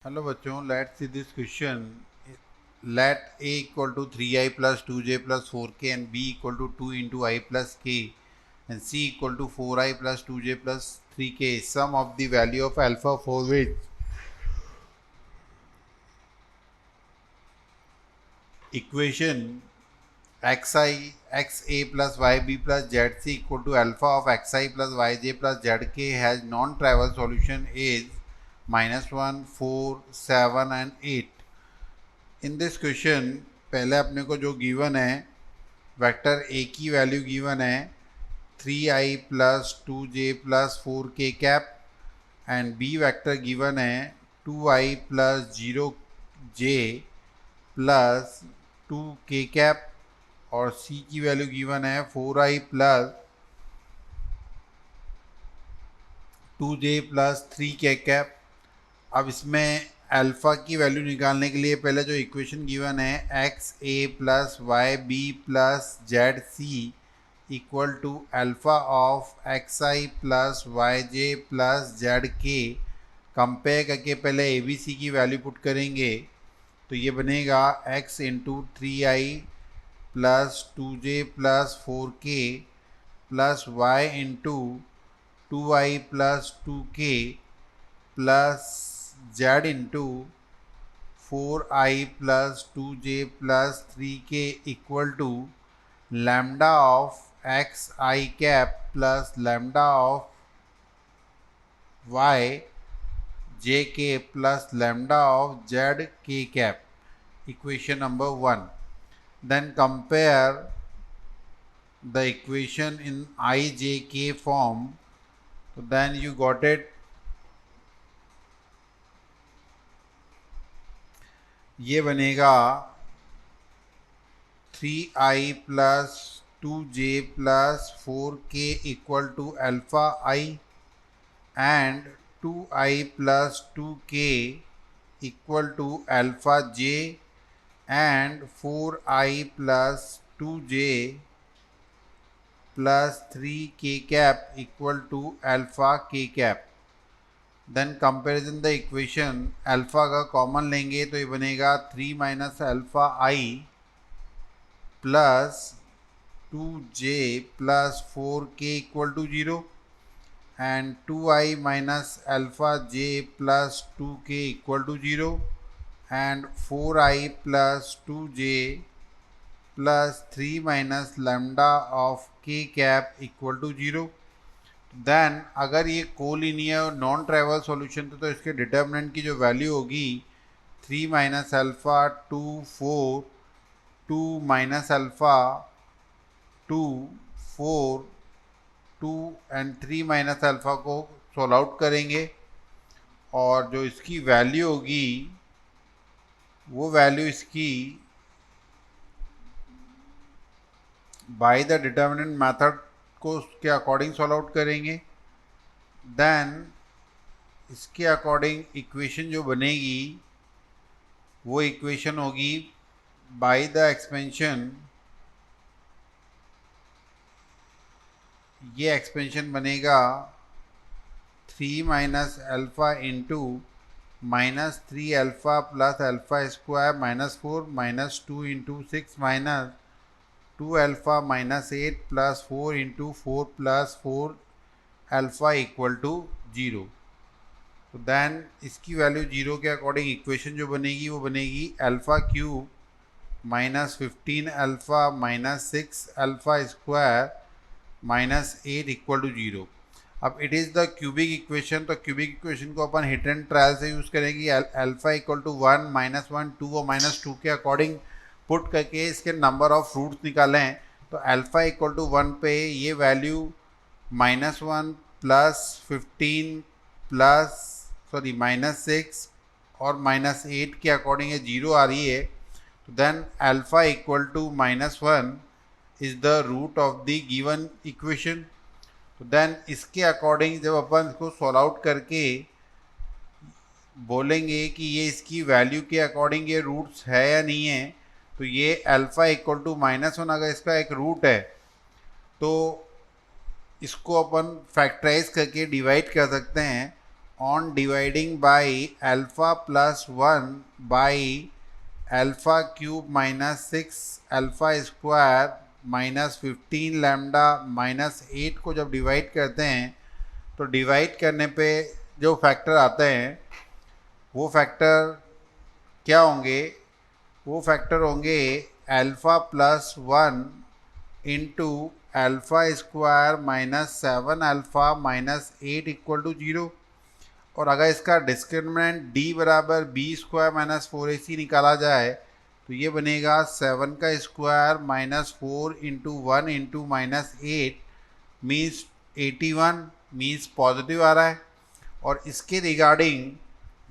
Hello बच्चों, let's see this question. Let a equal to 3i plus 2j plus 4k and b equal to 2 into I plus k and c equal to 4i plus 2j plus 3k. Sum of the value of alpha for which equation xa plus yb plus zc equal to alpha of xi plus yj plus zk has non-trivial solution is -1, 4, 7 and 8. In this question पहले अपने को जो given है vector A की value given है 3i plus 2j plus 4k cap and b vector given है 2i plus 0j plus 2k cap और सी की वैल्यू गिवन है 4i plus 2j plus 3k cap. अब इसमें अल्फ़ा की वैल्यू निकालने के लिए पहले जो इक्वेशन गिवन है x a plus y b plus z c equal to alpha of x i plus y j plus z k compare करके पहले ए बी सी की वैल्यू पुट करेंगे तो ये बनेगा X into 3i plus 2j plus 4k plus Y into 2i plus 2k plus z into 4i plus 2j plus 3k equal to lambda of x I cap plus lambda of Y J K plus lambda of Z K cap. Equation number 1. Then compare the equation in I J K form. तो then you got it. ये बनेगा 3i plus 2j plus 4k equal to alpha i and 2i plus 2k equal to alpha j and 4i plus 2j plus 3k cap equal to alpha k cap. Then comparison the equation. Alpha का common लेंगे तो ये बनेगा 3 minus alpha i plus 2j plus 4k equal to 0 and 2i minus alpha j plus 2k equal to 0 and 4i plus 2j plus 3 minus lambda of k cap equal to 0. Then अगर ये collinear non tribal solution तो इसके determinant की जो value होगी 3 minus alpha 2 4 2 minus alpha 2 4 2 and 3 minus alpha को solve out करेंगे और जो इसकी वैल्यू होगी वो वैल्यू इसकी बाय द डिटर्मिनेंट मेथड को उसके अकॉर्डिंग सॉल्व आउट करेंगे. देन इसके अकॉर्डिंग इक्वेशन जो बनेगी वो इक्वेशन होगी बाय द एक्सपेंशन. ये एक्सपेंशन बनेगा 3 minus alpha into minus 3 alpha plus alpha square minus 4 minus 2 into 6 minus 2 alpha minus 8 plus 4 into 4 plus 4 alpha equal to 0. तो then इसकी वैल्यू 0 के अकॉर्डिंग इक्वेशन जो बनेगी वो बनेगी alpha cube minus 15 alpha minus 6 alpha square minus 8 equal to 0. अब it is the cubic equation. तो cubic equation को अपन हिट एंड ट्रायल से यूज़ करेंगे. अल्फ़ा इक्वल टू 1 माइनस 1 2 और माइनस 2 के अकॉर्डिंग पुट करके इसके नंबर ऑफ रूट्स निकालें. तो अल्फ़ा इक्वल टू 1 पे ये वैल्यू -1 प्लस 15 प्लस माइनस 6 और माइनस 8 के अकॉर्डिंग ये 0 आ रही है. तो then alpha equal to -1 is the root of the given equation. तो देन इसके अकॉर्डिंग जब अपन इसको सॉल्व आउट करके बोलेंगे कि ये इसकी वैल्यू के अकॉर्डिंग ये रूट्स है या नहीं है. तो ये अल्फ़ा इक्वल टू -1 अगर इसका एक रूट है तो इसको अपन फैक्टराइज करके डिवाइड कर सकते हैं on dividing by alpha plus 1 by alpha cube minus 6 alpha square minus 15 lambda minus 8 को जब डिवाइड करते हैं तो डिवाइड करने पे जो फैक्टर आते हैं वो फैक्टर क्या होंगे? वो फैक्टर होंगे alpha plus 1 into alpha square minus 7 alpha minus 8 equal to 0। और अगर इसका डिस्क्रिमिनेंट d बराबर बी स्क्वायर माइनस 4ac निकाला जाए तो ये बनेगा 7 का square minus 4 into 1 into minus 8 means 81 means positive आ रहा है। और इसके रिगार्डिंग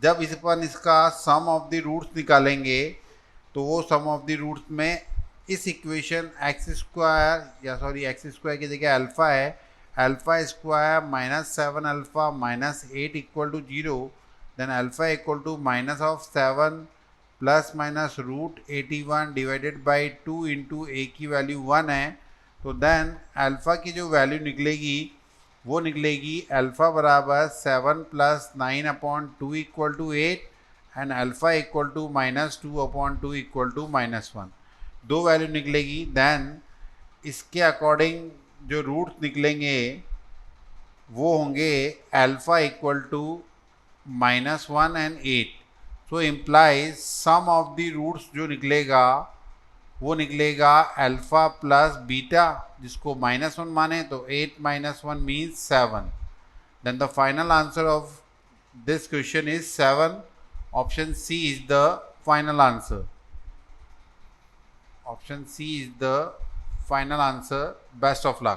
जब इस पर इसका सम ऑफ द रूट्स निकालेंगे तो वो सम ऑफ द रूट्स में इस इक्वेशन एक्स स्क्वायर की जगह अल्फ़ा है, alpha square minus 7 alpha minus 8 equal to 0, then alpha equal to minus of 7 plus minus root 81 divided by 2 into A की वैल्यू 1 है। तो देन अल्फ़ा की जो वैल्यू निकलेगी वो निकलेगी अल्फ़ा बराबर 7 plus 9 upon 2 equal to 8 and alpha equal to minus 2 upon 2 equal to minus 1। दो वैल्यू निकलेगी। देन इसके अकॉर्डिंग जो रूट्स निकलेंगे वो होंगे alpha equal to minus 1 and 8। So implies sum of the roots जो निकलेगा वो निकलेगा अल्फ़ा प्लस बीटा, जिसको माइनस 1 माने तो 8 minus 1 means 7। Then the final answer of this question is 7। Option C is the final answer. Option C is the final answer. Best of luck.